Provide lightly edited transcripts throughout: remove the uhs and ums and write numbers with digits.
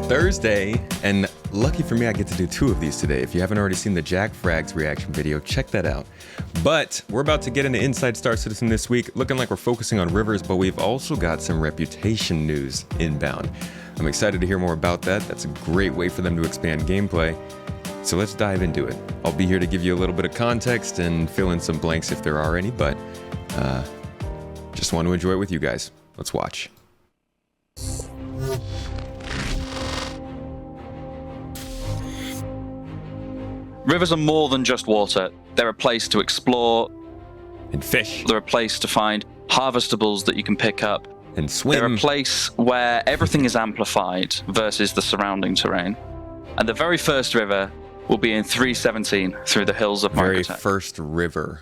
Thursday, and lucky for me, I get to do 2 of these today. If you haven't already seen the Jack Frags reaction video, check that out. But we're about to get into Inside Star Citizen this week, looking like we're focusing on rivers, but we've also got some reputation news inbound. I'm excited to hear more about that. That's a great way for them to expand gameplay. So let's dive into it. I'll be here to give you a little bit of context and fill in some blanks if there are any, but just want to enjoy it with you guys. Let's watch. Rivers are more than just water. They're a place to explore. And fish. They're a place to find harvestables that you can pick up. And swim. They're a place where everything is amplified versus the surrounding terrain. And the very first river will be in 317 through the hills of Very Microtech. first river.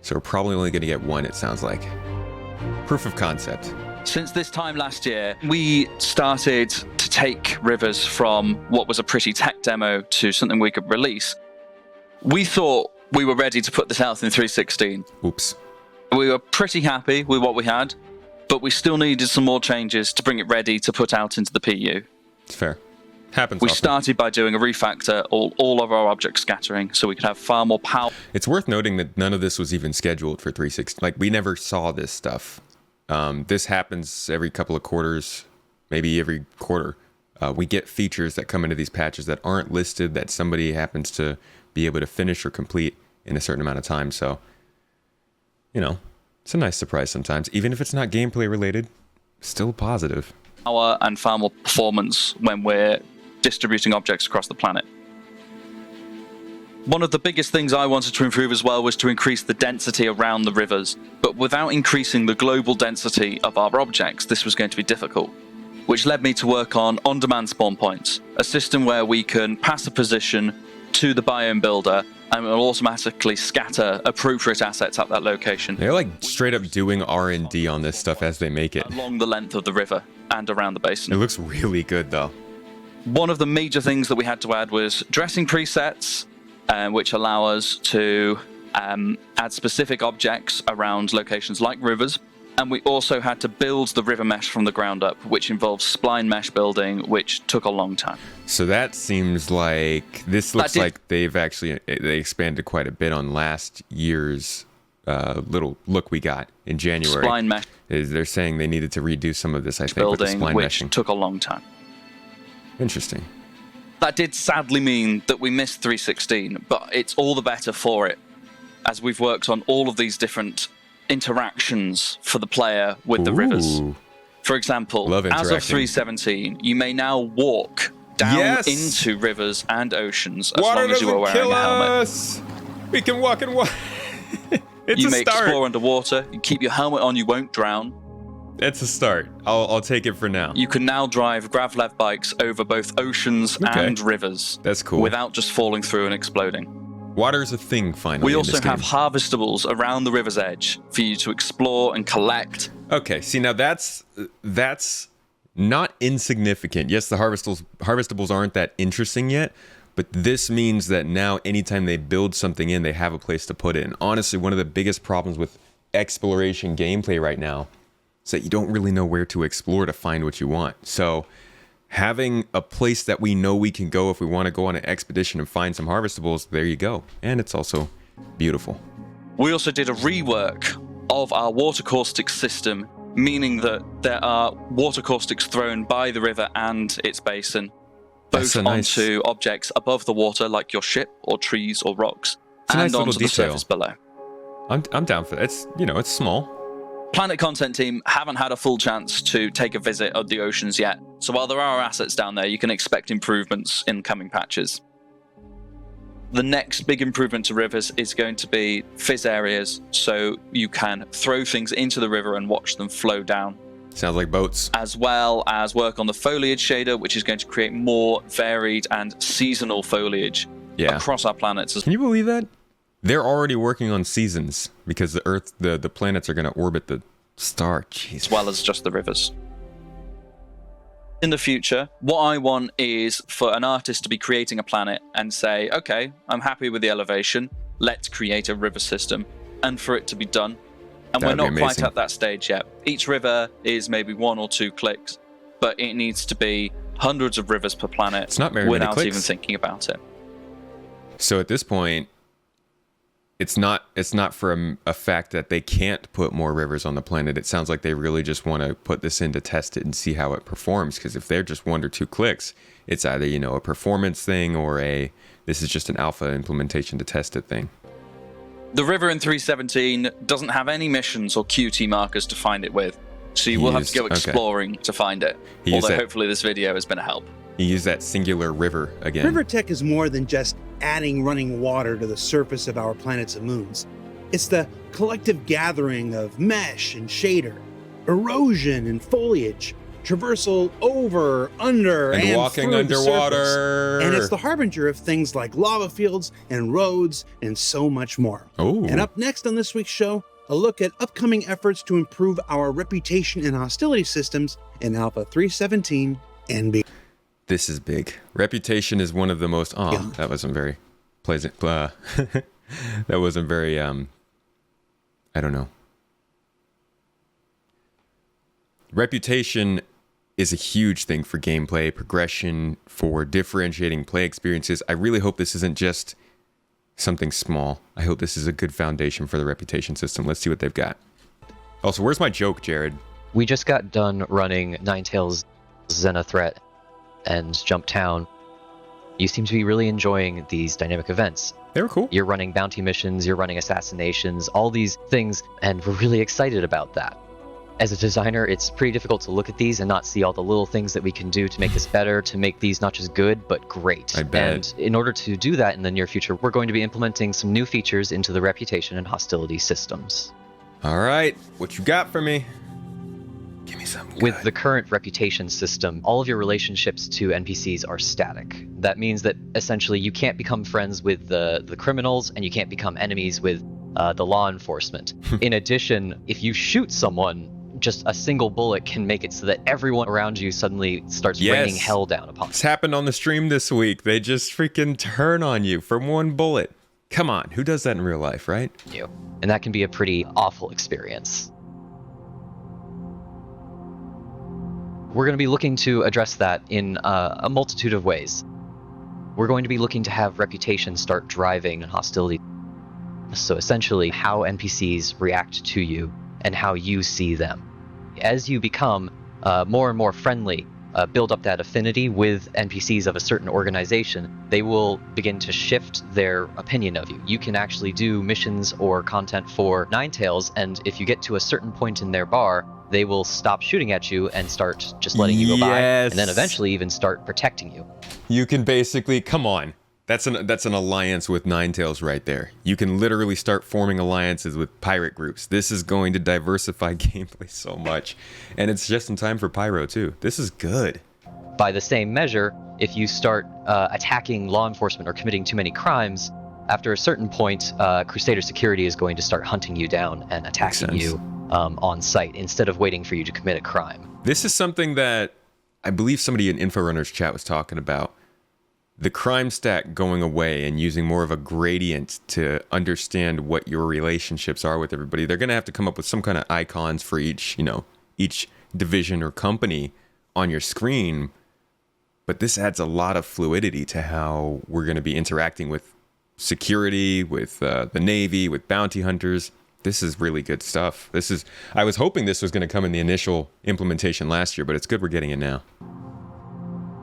So we're probably only going to get 1, it sounds like. Proof of concept. Since this time last year, we started to take rivers from what was a pretty tech demo to something we could release. We thought we were ready to put this out in 316. Oops. We were pretty happy with what we had, but we still needed some more changes to bring it ready to put out into the PU. It's fair. Happens We often. started by doing a refactor all of our object scattering so we could have far more power. It's worth noting that none of this was even scheduled for 360. Like, we never saw this stuff. This happens every couple of quarters, maybe every quarter. We get features that come into these patches that aren't listed, that somebody happens to be able to finish or complete in a certain amount of time. So, you know, it's a nice surprise sometimes. Even if it's not gameplay related, still positive. Power and far more performance when we're distributing objects across the planet. One of the biggest things I wanted to improve as well was to increase the density around the rivers, but without increasing the global density of our objects, this was going to be difficult, which led me to work on on-demand spawn points, a system where we can pass a position to the biome builder and it will automatically scatter appropriate assets at that location. They're like straight up doing R&D on this stuff as they make it. Along the length of the river and around the basin. It looks really good though. One of the major things that we had to add was dressing presets, which allow us to add specific objects around locations like rivers. And we also had to build the river mesh from the ground up, which involves spline mesh building, which took a long time. So that seems like, this looks like they expanded quite a bit on last year's little look we got in January. Spline mesh. They're saying they needed to redo some of this, I think, with the Building, spline which meshing. took a long time. Interesting. That did sadly mean that we missed 316, but it's all the better for it, as we've worked on all of these different interactions for the player with the rivers. For example, as of 317, you may now walk down into rivers and oceans as long as you are wearing a helmet. We can walk and walk. You may explore underwater. You keep your helmet on, you won't drown. It's a start. I'll take it for now. You can now drive gravlev bikes over both oceans and rivers. That's cool. Without just falling through and exploding. Water's a thing, finally. We also have harvestables around the river's edge for you to explore and collect. Okay, see, now that's not insignificant. Yes, the harvestables aren't that interesting yet, but this means that now anytime they build something in, they have a place to put it. And honestly, one of the biggest problems with exploration gameplay right now is that you don't really know where to explore to find what you want. So having a place that we know we can go if we want to go on an expedition and find some harvestables, there you go. And it's also beautiful. We also did a rework of our water caustic system, meaning that there are water caustics thrown by the river and its basin, both onto objects above the water, like your ship or trees or rocks, and onto the surface below. I'm down for that. It's, you know, it's small. Planet content team haven't had a full chance to take a visit of the oceans yet, so while there are assets down there, you can expect improvements in coming patches. The next big improvement to rivers is going to be fizz areas, so you can throw things into the river and watch them flow down. Sounds like boats. As well as work on the foliage shader, which is going to create more varied and seasonal foliage across our planets. Can you believe that? They're already working on seasons because the Earth, the planets are going to orbit the star. Jeez. As well as just the rivers. In the future, what I want is for an artist to be creating a planet and say, okay, I'm happy with the elevation, let's create a river system, and for it to be done. And we're not quite at that stage yet. Each river is maybe 1 or 2 clicks, but it needs to be hundreds of rivers per planet It's not very many without clicks. even thinking about it. So at this point, it's not for a fact that they can't put more rivers on the planet. It sounds like they really just want to put this in to test it and see how it performs. Because if they're just 1 or 2 clicks, it's either, you know, a performance thing or this is just an alpha implementation to test it thing. The river in 317 doesn't have any missions or QT markers to find it with, so you will have to go exploring to find it. Although hopefully this video has been a help. You use that singular river again. River tech is more than just adding running water to the surface of our planets and moons. It's the collective gathering of mesh and shader, erosion and foliage, traversal over, under, and walking through the underwater. surface. And it's the harbinger of things like lava fields and roads and so much more. Oh. And up next on this week's show, a look at upcoming efforts to improve our reputation and hostility systems in Alpha 317 and beyond. This is big. Reputation is one of the most... Oh, yeah. That wasn't very pleasant. That wasn't very... I don't know. Reputation is a huge thing for gameplay, progression, for differentiating play experiences. I really hope this isn't just something small. I hope this is a good foundation for the reputation system. Let's see what they've got. Also, where's my joke, Jared? We just got done running Ninetales, Xenothreat, and Jump Town. You seem to be really enjoying these dynamic events. They were cool. You're running bounty missions, you're running assassinations, all these things, and we're really excited about that. As a designer, it's pretty difficult to look at these and not see all the little things that we can do to make this better, to make these not just good, but great. I bet. And in order to do that in the near future, we're going to be implementing some new features into the reputation and hostility systems. All right, what you got for me? Give me something good. With the current reputation system, all of your relationships to NPCs are static. That means that essentially you can't become friends with the criminals and you can't become enemies with the law enforcement. In addition, if you shoot someone, just a single bullet can make it so that everyone around you suddenly starts raining hell down upon you. This happened on the stream this week. They just freaking turn on you from one bullet. Come on, who does that in real life, right? And that can be a pretty awful experience. We're going to be looking to address that in a multitude of ways. We're going to be looking to have reputation start driving hostility. So essentially, how NPCs react to you and how you see them. As you become more and more friendly, build up that affinity with NPCs of a certain organization, they will begin to shift their opinion of you. You can actually do missions or content for Ninetales, and if you get to a certain point in their bar, they will stop shooting at you and start just letting you go by, and then eventually even start protecting you. You can basically, come on, that's an alliance with Ninetales right there. You can literally start forming alliances with pirate groups. This is going to diversify gameplay so much, and it's just in time for Pyro too. This is good. By the same measure, if you start attacking law enforcement or committing too many crimes, after a certain point, Crusader Security is going to start hunting you down and attacking you on site instead of waiting for you to commit a crime. This is something that I believe somebody in InfoRunner's chat was talking about. The crime stack going away and using more of a gradient to understand what your relationships are with everybody. They're going to have to come up with some kind of icons for each division or company on your screen. But this adds a lot of fluidity to how we're going to be interacting with security, with the Navy, with bounty hunters. This is really good stuff. I was hoping this was going to come in the initial implementation last year, but it's good we're getting it now.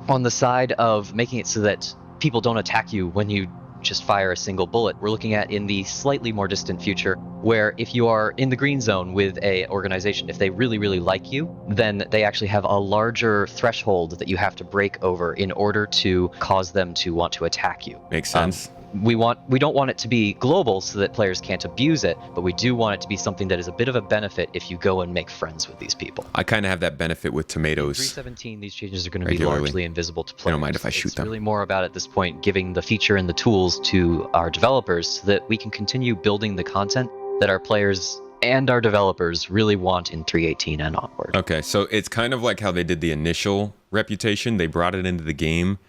On the side of making it so that people don't attack you when you just fire a single bullet, we're looking at in the slightly more distant future where if you are in the green zone with a organization, if they really, really like you, then they actually have a larger threshold that you have to break over in order to cause them to want to attack you. Makes sense. We don't want it to be global so that players can't abuse it, but we do want it to be something that is a bit of a benefit if you go and make friends with these people. I kind of have that benefit with tomatoes. In 317, these changes are going to be largely invisible to players. I don't mind if I shoot them. It's really more about, at this point, giving the feature and the tools to our developers so that we can continue building the content that our players and our developers really want in 318 and onward. Okay, so it's kind of like how they did the initial reputation. They brought it into the game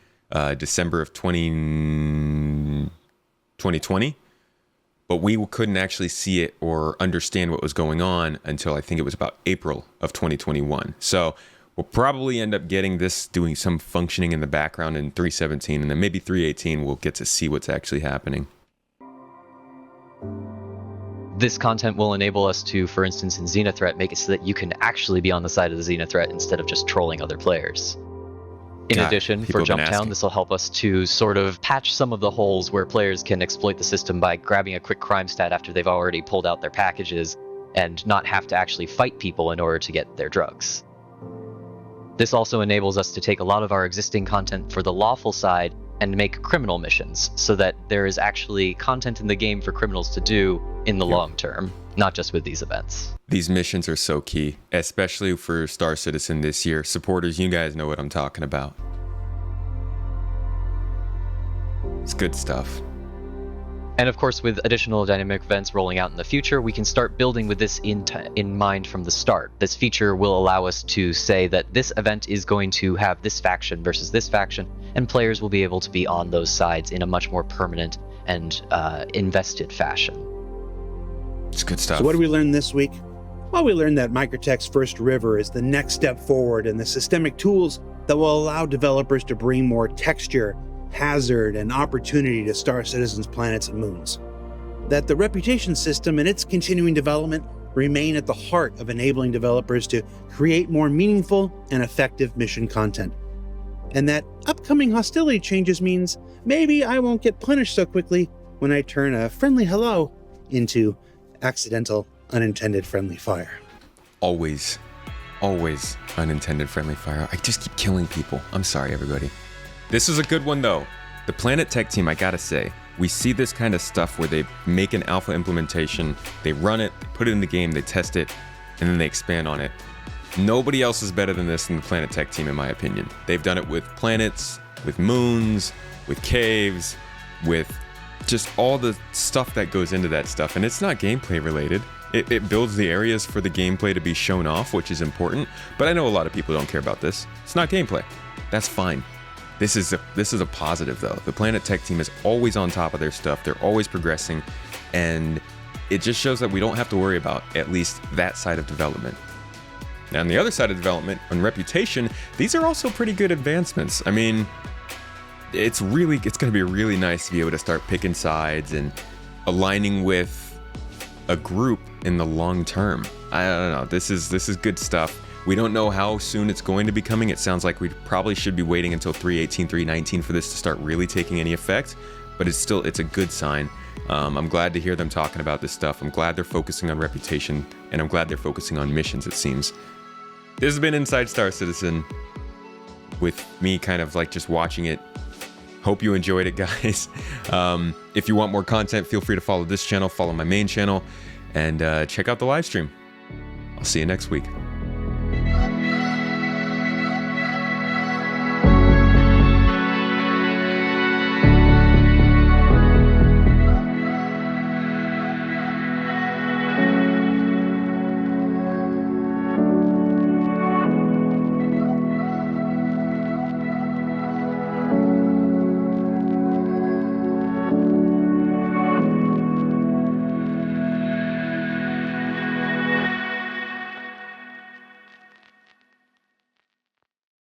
December of 2020, but we couldn't actually see it or understand what was going on until I think it was about April of 2021. So We'll probably end up getting this doing some functioning in the background in 3.17, and then maybe 3.18 we'll get to see what's actually happening. This content will enable us to, for instance, in Xenothreat, make it so that you can actually be on the side of the Xenothreat instead of just trolling other players. In addition, for Jumptown, this will help us to sort of patch some of the holes where players can exploit the system by grabbing a quick crime stat after they've already pulled out their packages and not have to actually fight people in order to get their drugs. This also enables us to take a lot of our existing content for the lawful side and make criminal missions, so that there is actually content in the game for criminals to do in the long term, not just with these events. These missions are so key, especially for Star Citizen this year. Supporters, you guys know what I'm talking about. It's good stuff. And of course, with additional dynamic events rolling out in the future, we can start building with this in mind from the start. This feature will allow us to say that this event is going to have this faction versus this faction, and players will be able to be on those sides in a much more permanent and invested fashion. It's good stuff. So what did we learn this week? Well, we learned that Microtech's First River is the next step forward in the systemic tools that will allow developers to bring more texture, hazard, and opportunity to Star Citizen's planets and moons. That the reputation system and its continuing development remain at the heart of enabling developers to create more meaningful and effective mission content. And that upcoming hostility changes means maybe I won't get punished so quickly when I turn a friendly hello into accidental, unintended friendly fire. Always unintended friendly fire. I just keep killing people. I'm sorry, everybody. This is a good one, though. The Planet Tech team, I gotta say, we see this kind of stuff where they make an alpha implementation, they run it, they put it in the game, they test it, and then they expand on it. Nobody else is better than this than the Planet Tech team, in my opinion. They've done it with planets, with moons, with caves, with just all the stuff that goes into that stuff. And it's not gameplay related. It builds the areas for the gameplay to be shown off, which is important. But I know a lot of people don't care about this. It's not gameplay. That's fine. This is a positive, though. The Planet Tech team is always on top of their stuff. They're always progressing. And it just shows that we don't have to worry about at least that side of development. Now, on the other side of development, on reputation, these are also pretty good advancements. I mean, it's going to be really nice to be able to start picking sides and aligning with a group in the long term. I don't know. This is good stuff. We don't know how soon it's going to be coming. It sounds like we probably should be waiting until 3.18, 3.19 for this to start really taking any effect, but it's a good sign. I'm glad to hear them talking about this stuff. I'm glad they're focusing on reputation, and I'm glad they're focusing on missions, it seems. This has been Inside Star Citizen with me kind of like just watching it. Hope you enjoyed it, guys. If you want more content, feel free to follow this channel, follow my main channel, and check out the live stream. I'll see you next week.